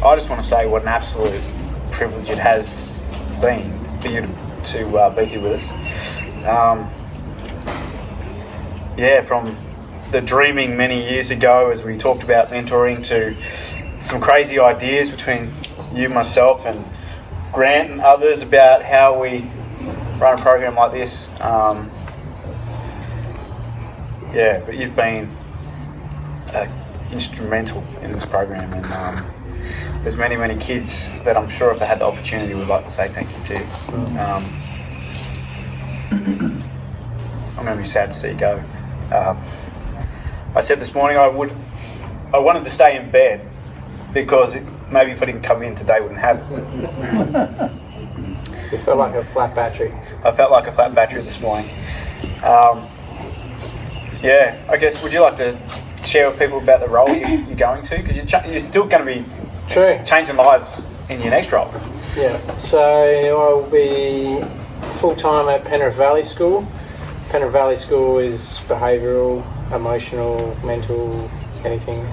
I just want to say what an absolute privilege it has been for you to be here with us. Yeah, from the dreaming many years ago as we talked about mentoring to some crazy ideas between you, myself and Grant and others about how we run a program like this. Yeah, but you've been instrumental in this program, and there's many kids that I'm sure if they had the opportunity would like to say thank you to. I'm going to be sad to see you go. I said this morning I wanted to stay in bed because maybe if I didn't come in today I wouldn't have it. You felt like a flat battery. I felt like a flat battery this morning. Yeah, I guess, would you like to share with people about the role you're going to? Because you're still going to be changing lives in your next role. Yeah, so I will be full-time at Penrith Valley School. Penrith Valley School is behavioural, emotional, mental, anything.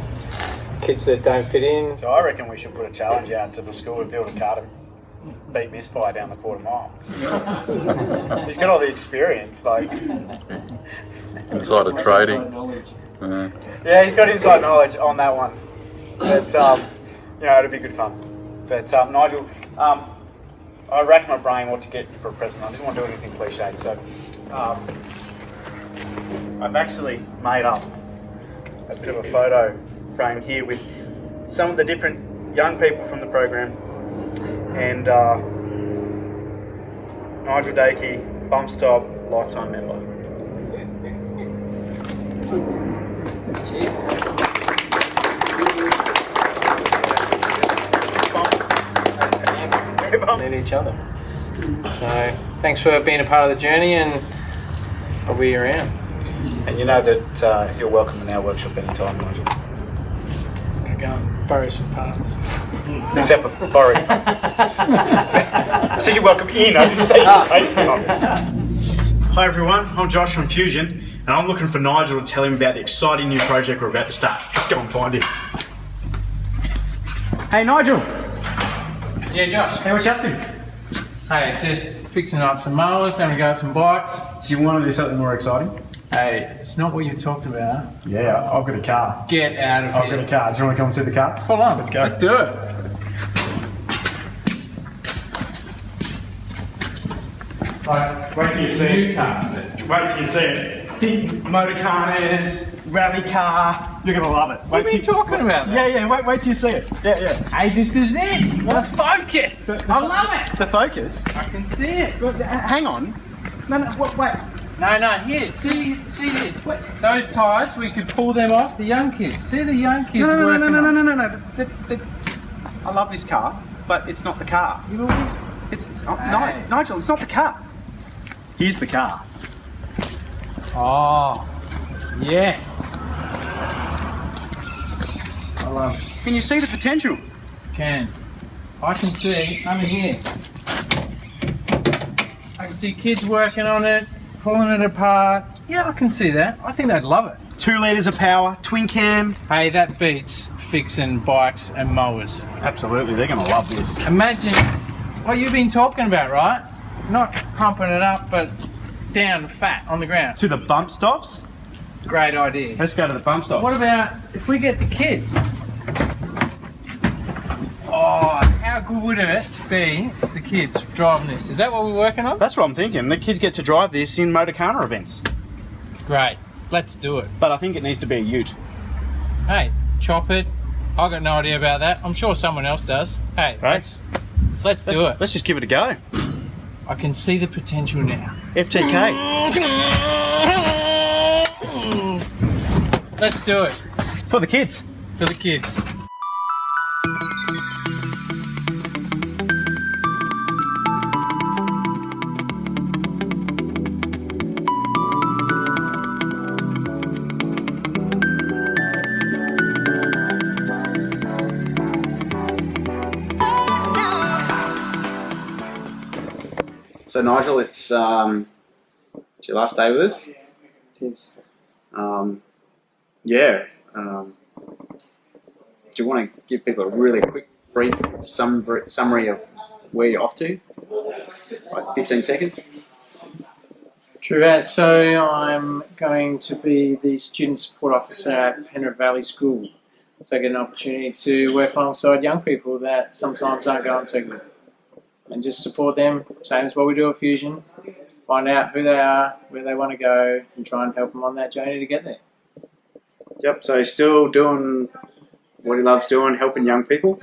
Kids that don't fit in. So I reckon we should put a challenge out to the school to build a car to beat Misfire down the quarter mile. He's got all the experience, like... Insider trading. Yeah, he's got inside knowledge on that one. But, you know, it'll be good fun. But Nigel, I racked my brain what to get for a present. I didn't want to do anything cliche, so I've actually made up a bit of a photo frame here with some of the different young people from the program, and Nigel Dakey, Bumpstop lifetime member. Cheers. Need each other. So thanks for being a part of the journey, and I'll be around. And you know that you're welcome in our workshop anytime, Nigel. I'm gonna go and borrow some parts. Except for borrowing. So you're welcome in, I didn't say you're pasting on. Hi everyone, I'm Josh from Fusion, and I'm looking for Nigel to tell him about the exciting new project we're about to start. Let's go and find him. Hey Nigel! Yeah, Josh. Hey, what you up to? Hey, just fixing up some mowers, having to go with some bikes. Do you want to do something more exciting? Hey, it's not what you talked about. Yeah, I've got a car. Get out of I've here. got a car. Do you want to come and see the car? Full on. Let's go. Let's do it. Right, wait till you see New it. car. Wait till you see it. Think motor carners, rally car. You're gonna love it. What are you talking about? Yeah. Wait till you see it. Yeah. Hey, this is it. The focus. I love it. The Focus. I can see it. Hang on. No. Wait. No. Here. See this. Those tyres, we could pull them off. The young kids. See the young kids working. No. I love this car, but it's not the car. It's Hey. Nigel. It's not the car. Here's the car. Oh, yes. I love it. Can you see the potential? I can see under here. I can see kids working on it, pulling it apart. Yeah, I can see that. I think they'd love it. 2 litres of power, twin cam. Hey, that beats fixing bikes and mowers. Absolutely, they're gonna love this. Imagine what you've been talking about, right? Not pumping it up, but down fat on the ground. To the bump stops. Great idea. Let's go to the bump stop. What about if we get the kids? Oh, how good would it be, the kids driving this? Is that what we're working on? That's what I'm thinking. The kids get to drive this in motorcar events. Great. Let's do it. But I think it needs to be a ute. Hey, chop it. I've got no idea about that. I'm sure someone else does. Hey, Right? let's do it. Let's just give it a go. I can see the potential now. FTK. Let's do it. For the kids. For the kids. So Nigel, it's your last day with us. It is. Do you want to give people a really quick brief summary of where you're off to? Like 15 seconds. True as. So I'm going to be the student support officer at Penrith Valley School. So I get an opportunity to work alongside young people that sometimes aren't going so good. And just support them, same as what we do at Fusion. Find out who they are, where they want to go, and try and help them on that journey to get there. Yep, so still doing what he loves doing, helping young people.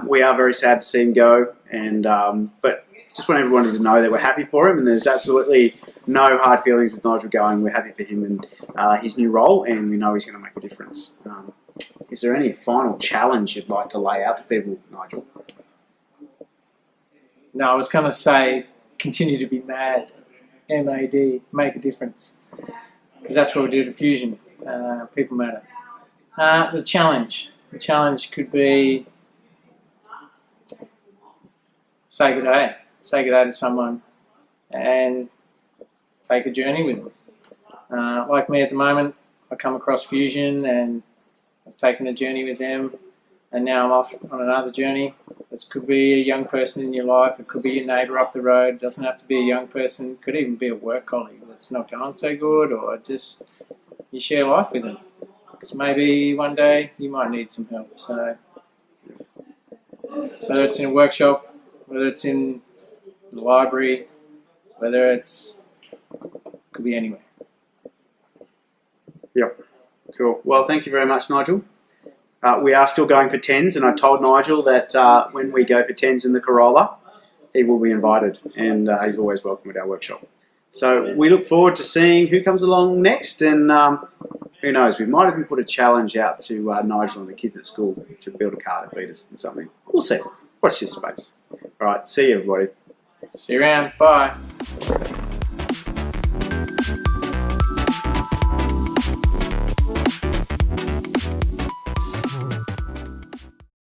We are very sad to see him go, and but just want everyone to know that we're happy for him, and there's absolutely no hard feelings with Nigel going. We're happy for him and his new role, and we know he's going to make a difference. Is there any final challenge you'd like to lay out to people, Nigel? No, I was going to say, continue to be mad. M-A-D, make a difference. Because that's what we do to Fusion. People matter. The challenge could be say good day to someone and take a journey with them. Like me at the moment, I come across Fusion and I've taken a journey with them, and now I'm off on another journey. This could be a young person in your life, it could be your neighbour up the road, it doesn't have to be a young person, it could even be a work colleague that's not going so good, or just you share life with them. Because maybe one day you might need some help. So whether it's in a workshop, whether it's in the library, whether it's could be anywhere. Yep, cool. Well, thank you very much, Nigel. We are still going for 10s, and I told Nigel that when we go for 10s in the Corolla, he will be invited, and he's always welcome at our workshop. So we look forward to seeing who comes along next, and who knows, we might even put a challenge out to Nigel and the kids at school to build a car to beat us in something. We'll see. Watch this space. All right, see you, everybody. See you around. Bye.